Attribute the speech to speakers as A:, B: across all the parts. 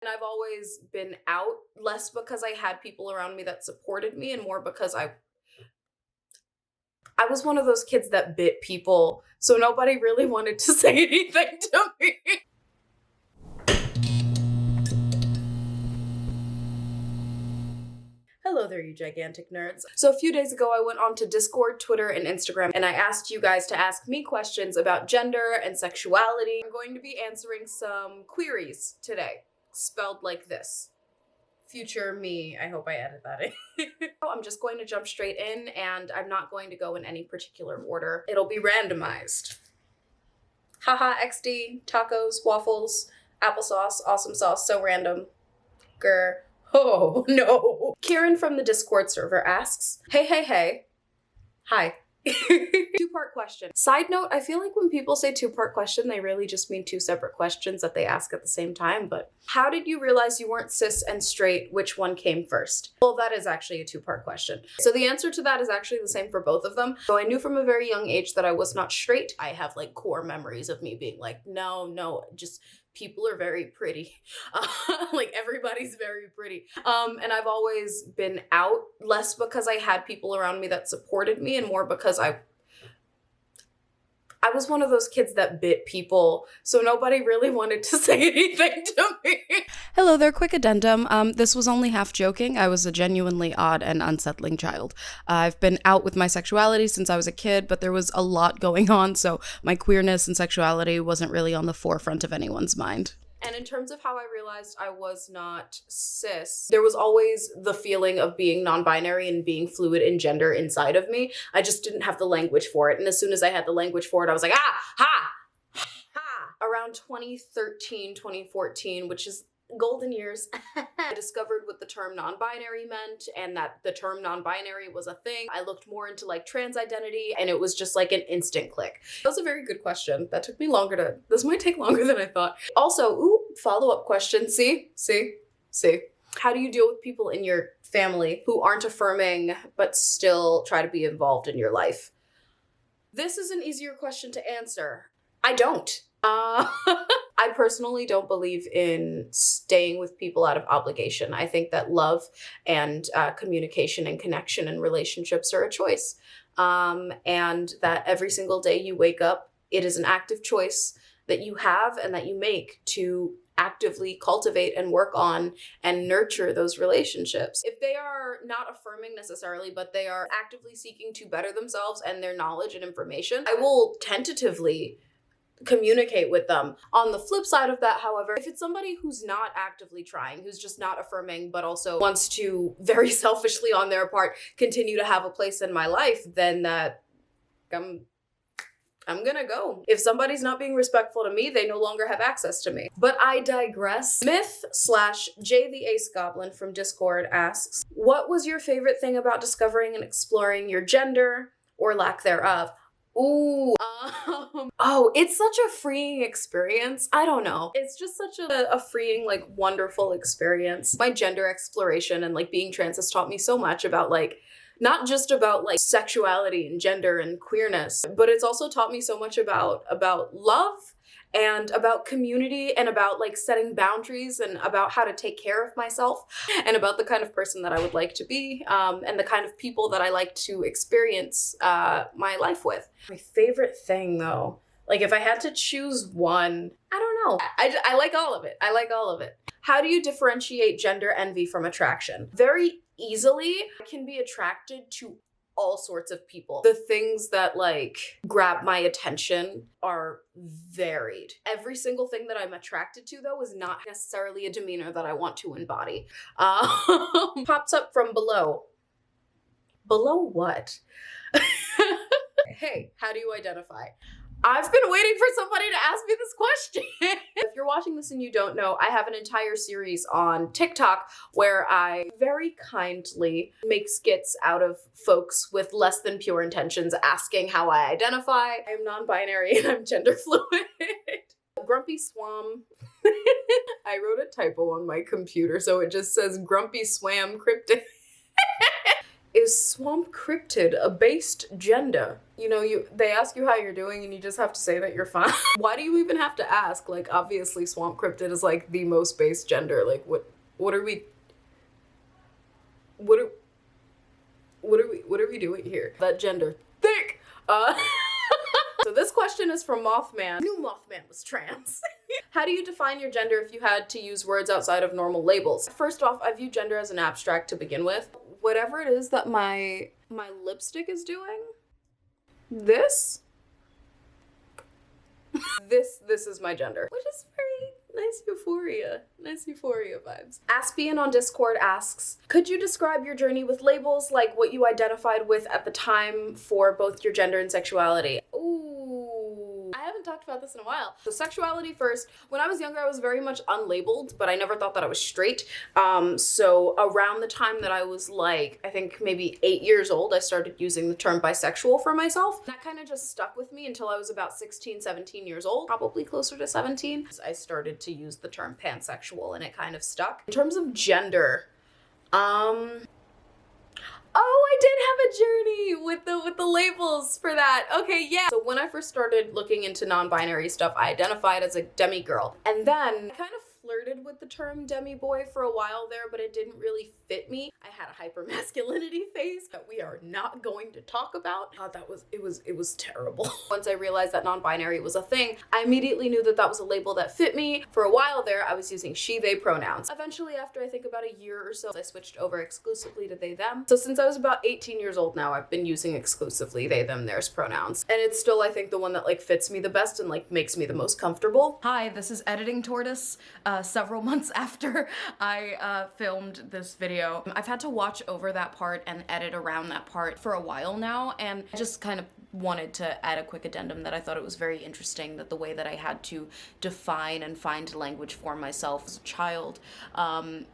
A: And I've always been out, less because I had people around me that supported me and more because I was one of those kids that bit people, so nobody really wanted to say anything to me. Hello there, you gigantic nerds. So a few days ago, I went on to Discord, Twitter, and Instagram, and I asked you guys to ask me questions about gender and sexuality. I'm going to be answering some queries today, spelled like this. Future me. I hope I added that in. I'm just going to jump straight in, and I'm not going to go in any particular order. It'll be randomized. Haha, XD, tacos, waffles, applesauce, awesome sauce, so random. Grr. Oh, no. Kieran from the Discord server asks, hey. Hi. Two-part question. Side note, I feel like when people say two-part question, they really just mean two separate questions that they ask at the same time, but how did you realize you weren't cis and straight? Which one came first? Well, that is actually a two-part question. So the answer to that is actually the same for both of them. So I knew from a very young age that I was not straight. I have like core memories of me being like, no, just people are very pretty. Like everybody's very pretty. And I've always been out, less because I had people around me that supported me and more because I was one of those kids that bit people, so nobody really wanted to say anything to me. Hello there, quick addendum. This was only half joking. I was a genuinely odd and unsettling child. I've been out with my sexuality since I was a kid, but there was a lot going on, so my queerness and sexuality wasn't really on the forefront of anyone's mind. And in terms of how I realized I was not cis, there was always the feeling of being non-binary and being fluid in gender inside of me. I just didn't have the language for it. And as soon as I had the language for it, I was like, ha. Around 2013, 2014, which is golden years, I discovered what the term non-binary meant and that the term non-binary was a thing. I looked more into like trans identity and it was just like an instant click. That was a very good question. That took me this might take longer than I thought. Also, follow-up question. See? How do you deal with people in your family who aren't affirming but still try to be involved in your life? This is an easier question to answer. I don't. I personally don't believe in staying with people out of obligation. I think that love and communication and connection and relationships are a choice. And that every single day you wake up, it is an active choice that you have and that you make to actively cultivate and work on and nurture those relationships. If they are not affirming necessarily, but they are actively seeking to better themselves and their knowledge and information, I will tentatively communicate with them. On the flip side of that, however, if it's somebody who's not actively trying, who's just not affirming, but also wants to very selfishly on their part continue to have a place in my life, then I'm gonna go. If somebody's not being respectful to me, they no longer have access to me. But I digress. Myth/J the Ace Goblin from Discord asks, what was your favorite thing about discovering and exploring your gender or lack thereof? It's such a freeing experience. I don't know. It's just such a freeing, like, wonderful experience. My gender exploration and, like, being trans has taught me so much about, like, not just about, like, sexuality and gender and queerness, but it's also taught me so much about love and about community and about, like, setting boundaries and about how to take care of myself and about the kind of person that I would like to be and the kind of people that I like to experience my life with. My favorite thing, though, like, if I had to choose one, I don't know. I like all of it. How do you differentiate gender envy from attraction? Very easily. I can be attracted to all sorts of people. The things that like grab my attention are varied. Every single thing that I'm attracted to, though, is not necessarily a demeanor that I want to embody. Pops up from below. Below what? Hey, how do you identify? I've been waiting for somebody to ask me this question. If you're watching this and you don't know, I have an entire series on TikTok where I very kindly make skits out of folks with less than pure intentions asking how I identify. I'm non-binary and I'm gender fluid. Grumpy Swam. I wrote a typo on my computer, so it just says Grumpy Swam CRYPTID. Is swamp cryptid a based gender? You know, they ask you how you're doing and you just have to say that you're fine. Why do you even have to ask? Like, obviously swamp cryptid is like the most based gender. Like, what are we doing here? That gender thick. So this question is from Mothman. Knew Mothman was trans. How do you define your gender if you had to use words outside of normal labels? First off, I view gender as an abstract to begin with. Whatever it is that my lipstick is doing, this is my gender, which is very nice euphoria vibes. Aspian on Discord asks, could you describe your journey with labels, like what you identified with at the time for both your gender and sexuality? Ooh, I haven't talked about this in a while. So sexuality first. When I was younger, I was very much unlabeled, but I never thought that I was straight. So around the time that I was like, I think maybe 8 years old, I started using the term bisexual for myself. That kind of just stuck with me until I was about 16, 17 years old, probably closer to 17. I started to use the term pansexual and it kind of stuck. In terms of gender, oh, I did have a journey with the labels for that. Okay, yeah. So when I first started looking into non-binary stuff, I identified as a demi-girl. And then I kind of flirted with the term demi-boy for a while there, but it didn't really fit me. I had a hyper-masculinity phase that we are not going to talk about. It was terrible. Once I realized that non-binary was a thing, I immediately knew that that was a label that fit me. For a while there, I was using she, they pronouns. Eventually, after I think about a year or so, I switched over exclusively to they, them. So since I was about 18 years old now, I've been using exclusively they, them, theirs pronouns. And it's still, I think, the one that like fits me the best and like makes me the most comfortable. Hi, this is Editing Tortoise. Several months after I filmed this video. I've had to watch over that part and edit around that part for a while now, and I just kind of wanted to add a quick addendum that I thought it was very interesting that the way that I had to define and find language for myself as a child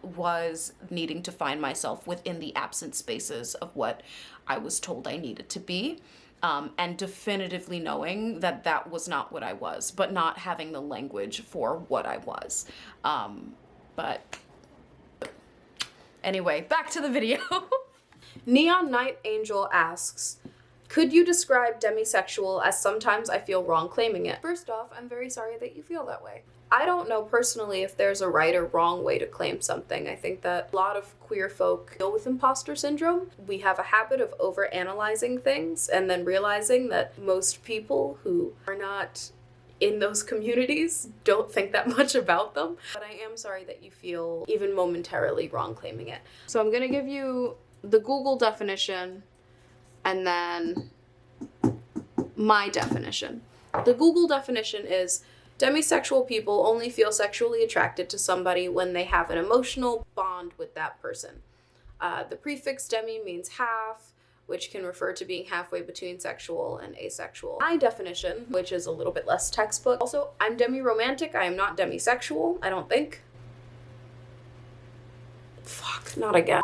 A: was needing to find myself within the absent spaces of what I was told I needed to be. And definitively knowing that that was not what I was, but not having the language for what I was. But anyway, back to the video. Neon Night Angel asks, could you describe demisexual as sometimes I feel wrong claiming it? First off, I'm very sorry that you feel that way. I don't know personally if there's a right or wrong way to claim something. I think that a lot of queer folk deal with imposter syndrome. We have a habit of overanalyzing things and then realizing that most people who are not in those communities don't think that much about them. But I am sorry that you feel even momentarily wrong claiming it. So I'm gonna give you the Google definition and then my definition. The Google definition is demisexual people only feel sexually attracted to somebody when they have an emotional bond with that person. The prefix demi means half, which can refer to being halfway between sexual and asexual. My definition, which is a little bit less textbook. Also, I'm demi-romantic. I am not demisexual, I don't think. Fuck, not again.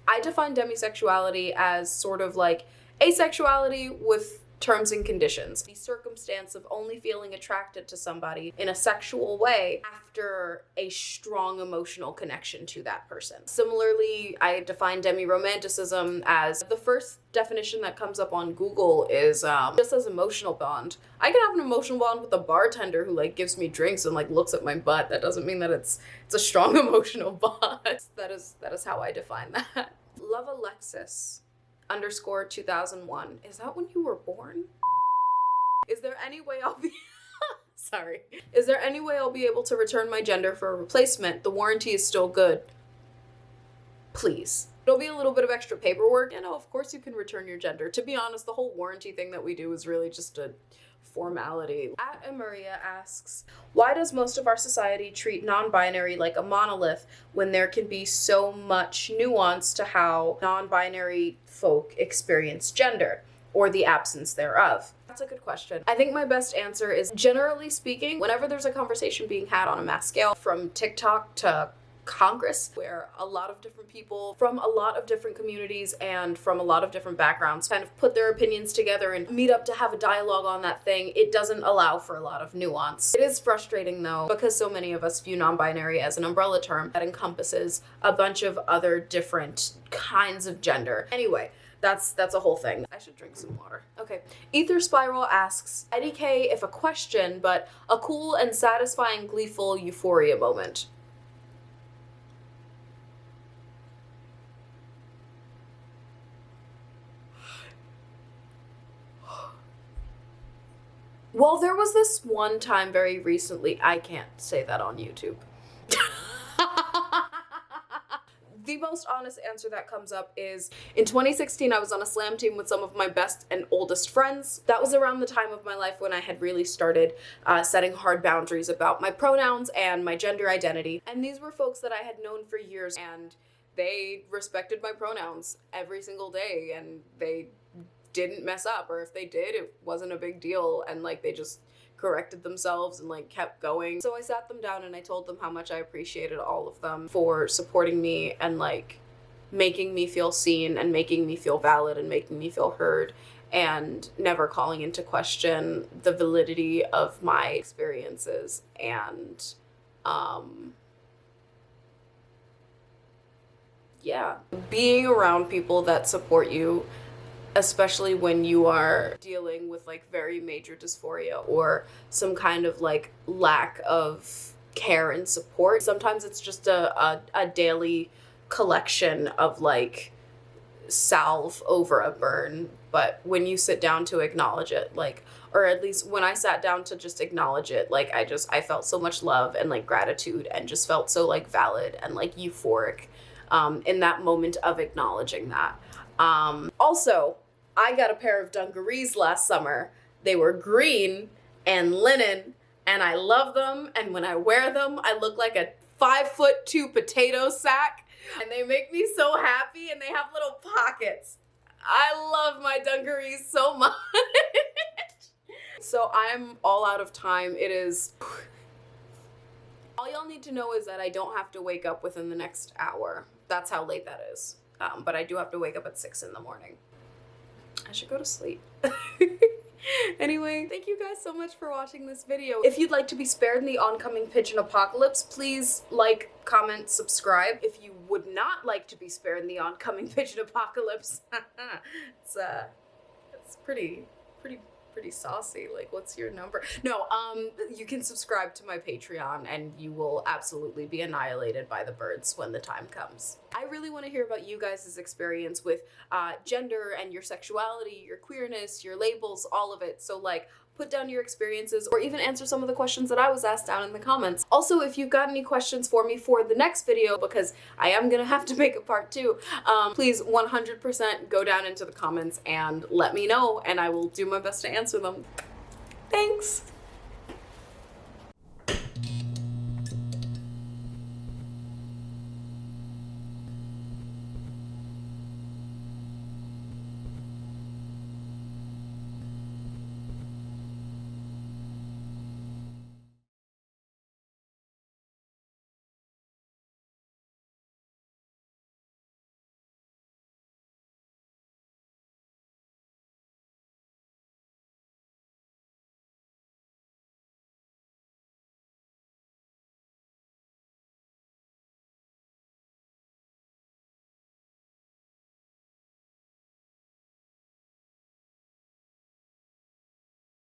A: I define demisexuality as sort of like asexuality with terms and conditions. The circumstance of only feeling attracted to somebody in a sexual way after a strong emotional connection to that person. Similarly, I define demi-romanticism as the first definition that comes up on Google is just as emotional bond. I can have an emotional bond with a bartender who like gives me drinks and like looks at my butt. That doesn't mean that it's a strong emotional bond. That is how I define that. Love Alexis _2001. Is that when you were born? Is there any way I'll be sorry. Is there any way I'll be able to return my gender for a replacement? The warranty is still good. Please. It'll be a little bit of extra paperwork. You know, of course you can return your gender. To be honest, the whole warranty thing that we do is really just a formality. Maria asks, why does most of our society treat non-binary like a monolith when there can be so much nuance to how non-binary folk experience gender, or the absence thereof? That's a good question. I think my best answer is, generally speaking, whenever there's a conversation being had on a mass scale, from TikTok to Congress, where a lot of different people from a lot of different communities and from a lot of different backgrounds kind of put their opinions together and meet up to have a dialogue on that thing. It doesn't allow for a lot of nuance. It is frustrating though, because so many of us view non-binary as an umbrella term that encompasses a bunch of other different kinds of gender. Anyway, that's a whole thing. I should drink some water. Okay. Ether Spiral asks, IDK if a question, but a cool and satisfying gleeful euphoria moment. Well, there was this one time very recently, I can't say that on YouTube. The most honest answer that comes up is, in 2016, I was on a slam team with some of my best and oldest friends. That was around the time of my life when I had really started setting hard boundaries about my pronouns and my gender identity. And these were folks that I had known for years, and they respected my pronouns every single day, and they didn't mess up, or if they did, it wasn't a big deal, and like they just corrected themselves and like kept going. So I sat them down and I told them how much I appreciated all of them for supporting me and like making me feel seen and making me feel valid and making me feel heard, and never calling into question the validity of my experiences. And yeah, being around people that support you, especially when you are dealing with like very major dysphoria or some kind of like lack of care and support. Sometimes it's just a daily collection of like salve over a burn. But when you sit down to acknowledge it, like, or at least when I sat down to just acknowledge it, like I felt so much love and like gratitude and just felt so like valid and like euphoric in that moment of acknowledging that. Also, I got a pair of dungarees last summer. They were green and linen, and I love them. And when I wear them, I look like a 5'2" potato sack, and they make me so happy, and they have little pockets. I love my dungarees so much. So I'm all out of time. It is... All y'all need to know is that I don't have to wake up within the next hour. That's how late that is. But I do have to wake up at 6 in the morning. I should go to sleep. Anyway, thank you guys so much for watching this video. If you'd like to be spared in the oncoming pigeon apocalypse, please like, comment, subscribe. If you would not like to be spared in the oncoming pigeon apocalypse, it's pretty saucy. Like, what's your number? No, you can subscribe to my Patreon and you will absolutely be annihilated by the birds when the time comes. I really want to hear about you guys' experience with gender and your sexuality, your queerness, your labels, all of it. So like, put down your experiences or even answer some of the questions that I was asked down in the comments. Also, if you've got any questions for me for the next video, because I am gonna have to make a part 2, please 100% go down into the comments and let me know, and I will do my best to answer them. Thanks!